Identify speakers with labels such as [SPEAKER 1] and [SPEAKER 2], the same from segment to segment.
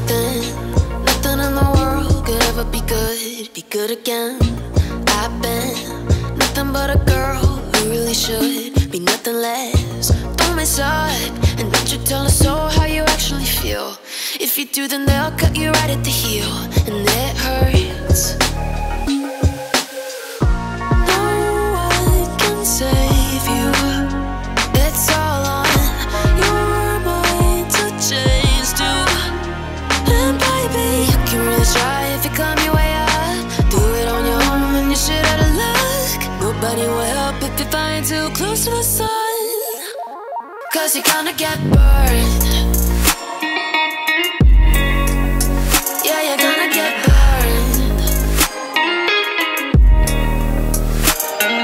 [SPEAKER 1] nothing in the world could ever be good again. I've been nothing but a girl who really should be nothing less. Don't mess up, and don't you tell us so how you actually feel. If you do, then they'll cut you right at the heel, and it hurts. No one can save you. It's all on your mind to change too. And baby, you can really try if you climb your way up. Do it on your own and you shit out of luck. Nobody will help if you're flying too close to the sun. 'Cause you're gonna get burned. Yeah, you're gonna get burned.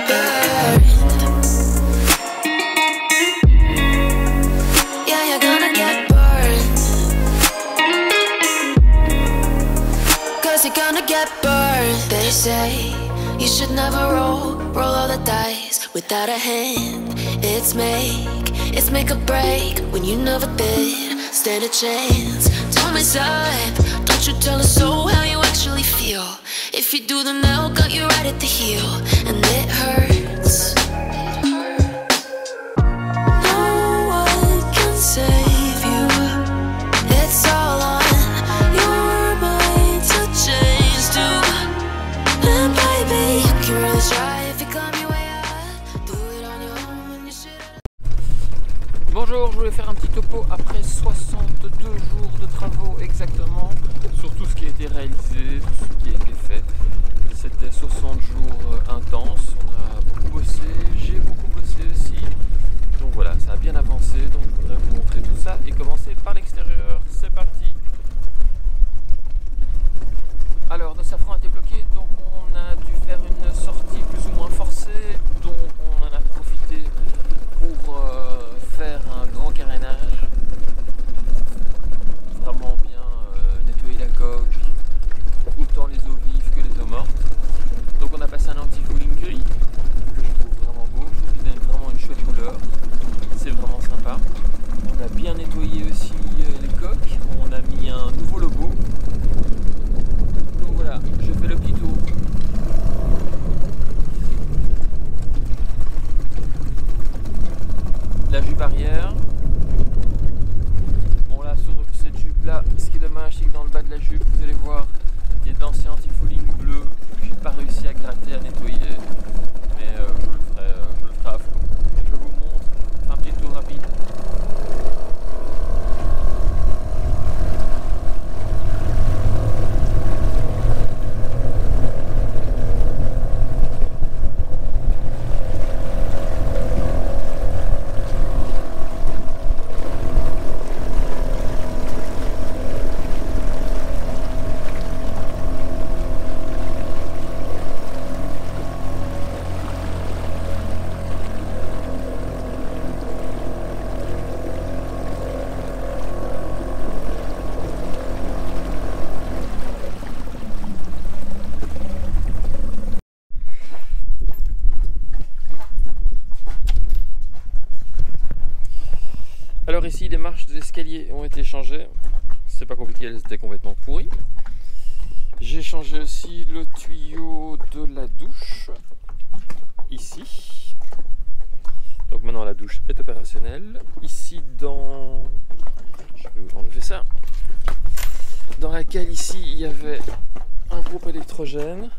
[SPEAKER 1] Burned. Yeah, you're gonna get burned. 'Cause you're gonna get burned. They say you should never roll all the dice without a hand. It's make or break when you never did stand a chance. Don't mess up, don't you tell us so how you actually feel. If you do, then they'll cut you right at the heel, and it hurts. No one can save you. It's all on your mind to change too. And baby, you can really try if you climb your way up. Do it on your own and you should.
[SPEAKER 2] Bonjour, je voulais faire un petit topo après 62 jours de travaux exactement sur tout ce qui a été réalisé, tout ce qui a été fait. C'était 60 jours intenses, on a beaucoup bossé, j'ai beaucoup bossé aussi. Donc voilà, ça a bien avancé, donc je voudrais vous montrer tout ça et commencer par l'extérieur. C'est parti. Alors, nos safrans a été bloqués, donc on a dû faire une sortie plus ou moins forcée, donc on en a profité pour faire un grand carénage, vraiment bien nettoyer la coque, autant les eaux vives que les eaux mortes. Donc on a passé un anti-fouling gris que je trouve vraiment beau, je trouve qu'il donne vraiment une chouette couleur, c'est vraiment sympa. On a bien nettoyé aussi les coques, on a mis un nouveau logo. Donc voilà, je fais le petit tour. La jupe arrière. Bon là sur cette jupe là, ce qui est dommage c'est que dans le bas de la jupe vous allez voir il y a d'anciens anti-fouling bleu que j'ai pas réussi à gratter, à nettoyer, mais je le ferai à flot. Je vous montre un petit tour rapide. Alors ici les marches de l'escalier ont été changées, c'est pas compliqué, elles étaient complètement pourries. J'ai changé aussi le tuyau de la douche, ici. Donc maintenant la douche est opérationnelle. Ici dans... je vais vous enlever ça. Dans la cale ici il y avait un groupe électrogène.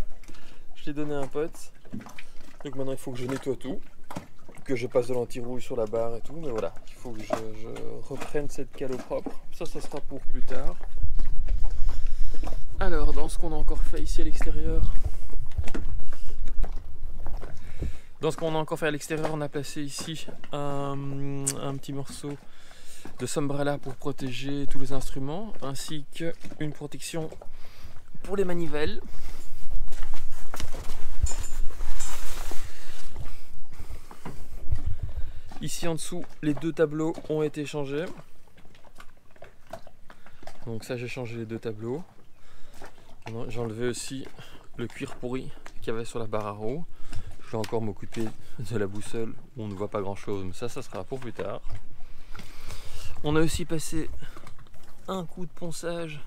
[SPEAKER 2] Je l'ai donné à un pote. Donc maintenant il faut que je nettoie tout, que je passe de l'anti-rouille sur la barre et tout, mais voilà, il faut que je reprenne cette cale au propre. Ça sera pour plus tard. Alors, dans ce qu'on a encore fait ici à l'extérieur, on a placé ici un petit morceau de sombrella pour protéger tous les instruments, ainsi qu'une protection pour les manivelles. Ici en dessous, les deux tableaux ont été changés. Donc ça, j'ai changé les deux tableaux. J'ai enlevé aussi le cuir pourri qu'il y avait sur la barre à roues. Je vais encore m'occuper de la boussole où on ne voit pas grand chose, mais ça sera pour plus tard. On a aussi passé un coup de ponçage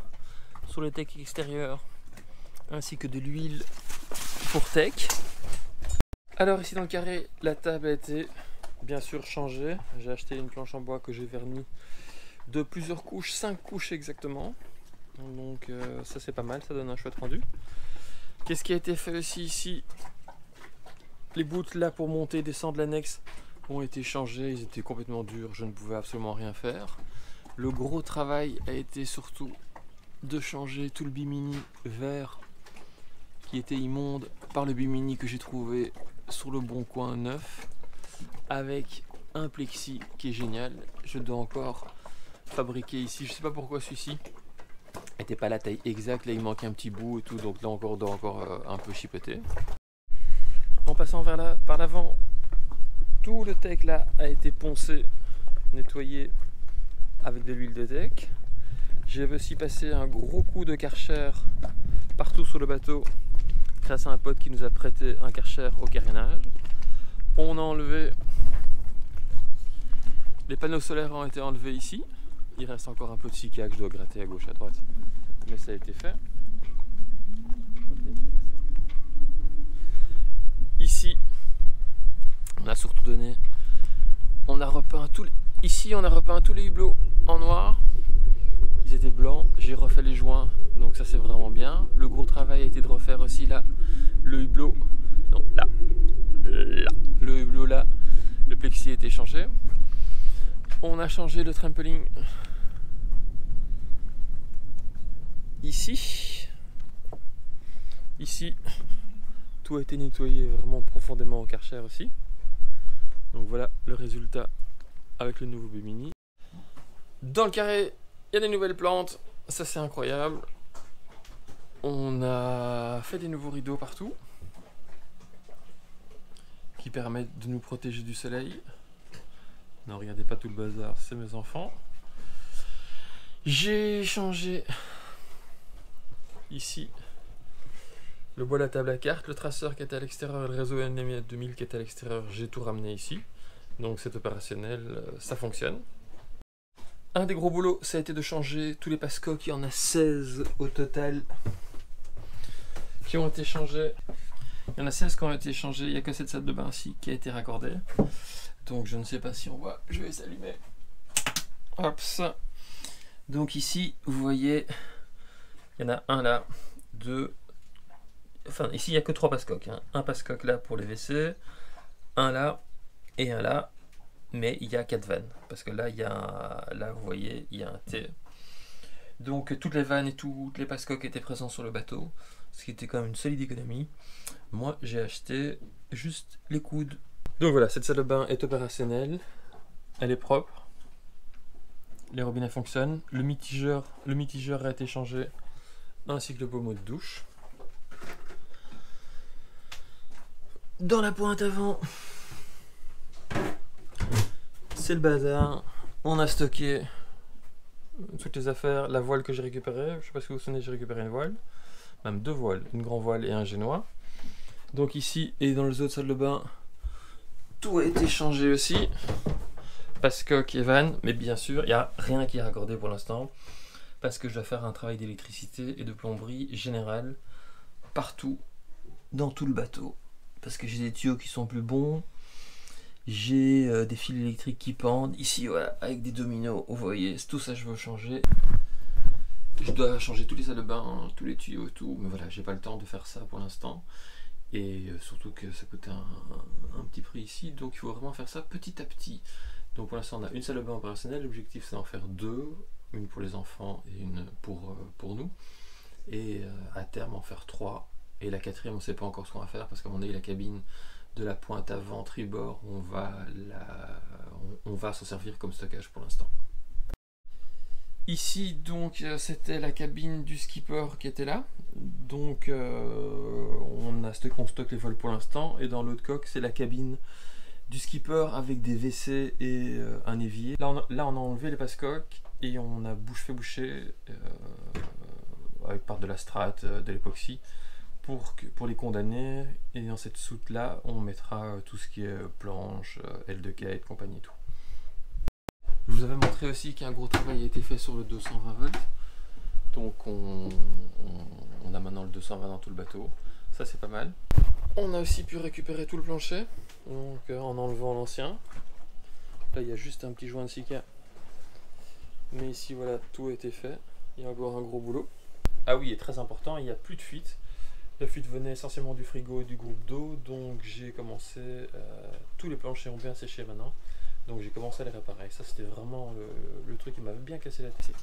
[SPEAKER 2] sur le deck extérieur ainsi que de l'huile pour tech. Alors ici dans le carré, la table a été bien sûr changée. J'ai acheté une planche en bois que j'ai vernie de plusieurs couches, 5 couches exactement. Donc ça c'est pas mal, ça donne un chouette rendu. Qu'est-ce qui a été fait aussi ici? Les bouts là pour monter et descendre l'annexe ont été changés, ils étaient complètement durs, je ne pouvais absolument rien faire. Le gros travail a été surtout de changer tout le bimini vert qui était immonde par le bimini que j'ai trouvé sur le Bon Coin neuf avec un plexi qui est génial. Je dois encore fabriquer ici, je sais pas pourquoi celui-ci n'était pas la taille exacte, là il manquait un petit bout et tout, donc là encore on doit encore un peu chipoter. En passant par l'avant, tout le deck là a été poncé, nettoyé avec de l'huile de deck. J'ai aussi passé un gros coup de Karcher partout sur le bateau grâce à un pote qui nous a prêté un Karcher au carénage. On a enlevé les panneaux solaires, ont été enlevés ici. Il reste encore un peu de silica que je dois gratter à gauche à droite, mais ça a été fait. Ici on a surtout donné, on a repeint ici on a repeint tous les hublots en noir. Ils étaient blancs, j'ai refait les joints, donc ça c'est vraiment bien. Le gros travail a été de refaire aussi là le hublot, non là, le hublot là, le plexi a été changé. On a changé le trampoline ici, tout a été nettoyé vraiment profondément au Karcher aussi. Donc voilà le résultat avec le nouveau bimini. Dans le carré, il y a des nouvelles plantes, ça c'est incroyable. On a fait des nouveaux rideaux partout qui permettent de nous protéger du soleil. Non, regardez pas tout le bazar, c'est mes enfants. J'ai changé ici le bois de la table à cartes, le traceur qui était à l'extérieur et le réseau NMI 2000 qui était à l'extérieur, j'ai tout ramené ici. Donc c'est opérationnel, ça fonctionne. Un des gros boulots, ça a été de changer tous les passecoques. Il y en a 16 au total qui ont été changés. Il y en a 16 qui ont été changés. Il n'y a que cette salle de bain ici qui a été raccordée. Donc je ne sais pas si on voit. Je vais s'allumer. Hop ça. Donc ici, vous voyez, il y en a un là, deux. Enfin, ici, il n'y a que 3 passecoques. Hein. Un passecoque là pour les WC, un là et un là. Mais il y a 4 vannes, parce que là, là vous voyez, il y a un T. Donc toutes les vannes et toutes les passecoques étaient présents sur le bateau, ce qui était quand même une solide économie. Moi, j'ai acheté juste les coudes. Donc voilà, cette salle de bain est opérationnelle, elle est propre, les robinets fonctionnent, le mitigeur a été changé, ainsi que le pommeau de douche. Dans la pointe avant, c'est le bazar. On a stocké toutes les affaires, la voile que j'ai récupérée. Je sais pas si vous vous souvenez, j'ai récupéré une voile, même 2 voiles, une grand voile et un génois. Donc ici et dans les autres salles de bain, tout a été changé aussi. Passecoque et vanne, mais bien sûr, il n'y a rien qui est raccordé pour l'instant parce que je dois faire un travail d'électricité et de plomberie générale partout dans tout le bateau parce que j'ai des tuyaux qui sont plus bons. J'ai des fils électriques qui pendent. Ici, voilà, avec des dominos, vous voyez, tout ça je veux changer. Je dois changer tous les salles de bain, tous les tuyaux et tout. Mais voilà, j'ai pas le temps de faire ça pour l'instant. Et surtout que ça coûte un petit prix ici. Donc il faut vraiment faire ça petit à petit. Donc pour l'instant, on a une salle de bain opérationnelle. L'objectif, c'est d'en faire 2. Une pour les enfants et une pour nous. Et à terme, en faire 3. Et la 4e, on ne sait pas encore ce qu'on va faire. Parce qu'à mon avis, la cabine de la pointe avant tribord, on va s'en servir comme stockage pour l'instant. Ici donc c'était la cabine du skipper qui était là, donc on stocke les voiles pour l'instant, et dans l'autre coque c'est la cabine du skipper avec des WC et un évier. Là on a enlevé les passecoques et on a fait boucher avec par de la strate, de l'époxy, pour les condamner, et dans cette soute là on mettra tout ce qui est planche, aile de quai et compagnie et tout. Je vous avais montré aussi qu'un gros travail a été fait sur le 220 volts, Donc on a maintenant le 220 dans tout le bateau, ça c'est pas mal. On a aussi pu récupérer tout le plancher, donc en enlevant l'ancien. Là il y a juste un petit joint de Sika, mais ici voilà, tout a été fait. Il y a encore un gros boulot. Ah oui, et très important, il n'y a plus de fuite. La fuite venait essentiellement du frigo et du groupe d'eau, donc j'ai commencé, tous les planchers ont bien séché maintenant, donc j'ai commencé à les réparer. Ça c'était vraiment le truc qui m'avait bien cassé la tête.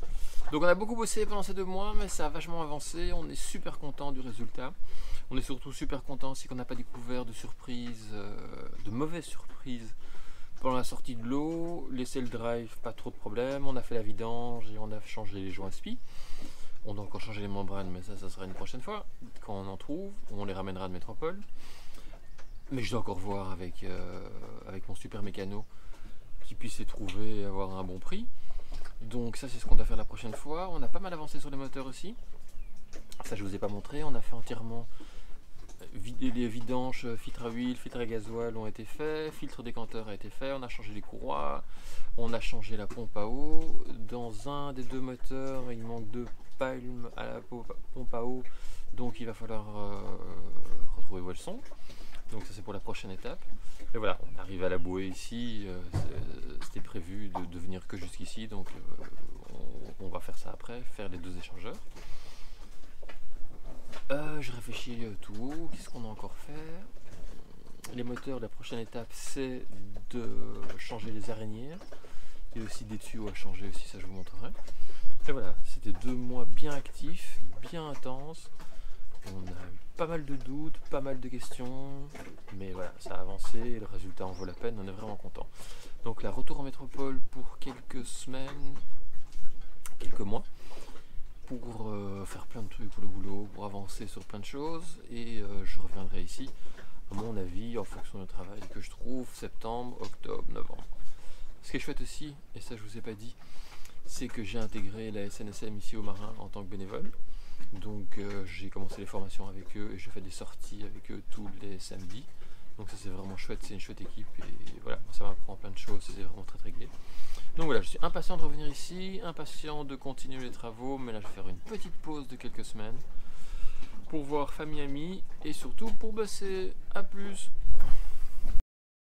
[SPEAKER 2] Donc on a beaucoup bossé pendant ces 2 mois, mais ça a vachement avancé, on est super content du résultat. On est surtout super content aussi qu'on n'a pas découvert de surprises, de mauvaises surprises pendant la sortie de l'eau. Les sail drive, pas trop de problèmes, on a fait la vidange et on a changé les joints SPI. On doit encore changer les membranes, mais ça sera une prochaine fois, quand on en trouve, on les ramènera de métropole. Mais je dois encore voir avec mon super mécano qui puisse les trouver et avoir un bon prix. Donc ça c'est ce qu'on doit faire la prochaine fois. On a pas mal avancé sur les moteurs aussi. Ça je vous ai pas montré, on a fait entièrement les vidanges, filtre à huile, filtre à gasoil ont été faits, filtre décanteur a été fait, on a changé les courroies, on a changé la pompe à eau. Dans un des 2 moteurs, il manque 2 palmes à la pompe à eau, donc il va falloir retrouver où elles sont. Donc ça c'est pour la prochaine étape. Et voilà, on arrive à la bouée ici, c'était prévu de venir que jusqu'ici, donc on va faire ça après, faire les 2 échangeurs. Je réfléchis tout haut, qu'est-ce qu'on a encore fait? Les moteurs, la prochaine étape c'est de changer les araignées. Il y a aussi des tuyaux à changer aussi, ça je vous montrerai. Et voilà, c'était 2 mois bien actifs, bien intenses. On a eu pas mal de doutes, pas mal de questions, mais voilà, ça a avancé et le résultat en vaut la peine, on est vraiment content. Donc là, retour en métropole pour quelques semaines, quelques mois, pour faire plein de trucs pour le boulot, pour avancer sur plein de choses, et je reviendrai ici, à mon avis, en fonction du travail que je trouve, septembre, octobre, novembre. Ce qui est chouette aussi, et ça je vous ai pas dit, c'est que j'ai intégré la SNSM ici au Marin en tant que bénévole. Donc j'ai commencé les formations avec eux et je fais des sorties avec eux tous les samedis. Donc ça c'est vraiment chouette, c'est une chouette équipe et voilà, ça m'apprend plein de choses, c'est vraiment très très gai. Donc voilà, je suis impatient de revenir ici, impatient de continuer les travaux, mais là je vais faire une petite pause de quelques semaines pour voir famille, amis et surtout pour bosser. À plus!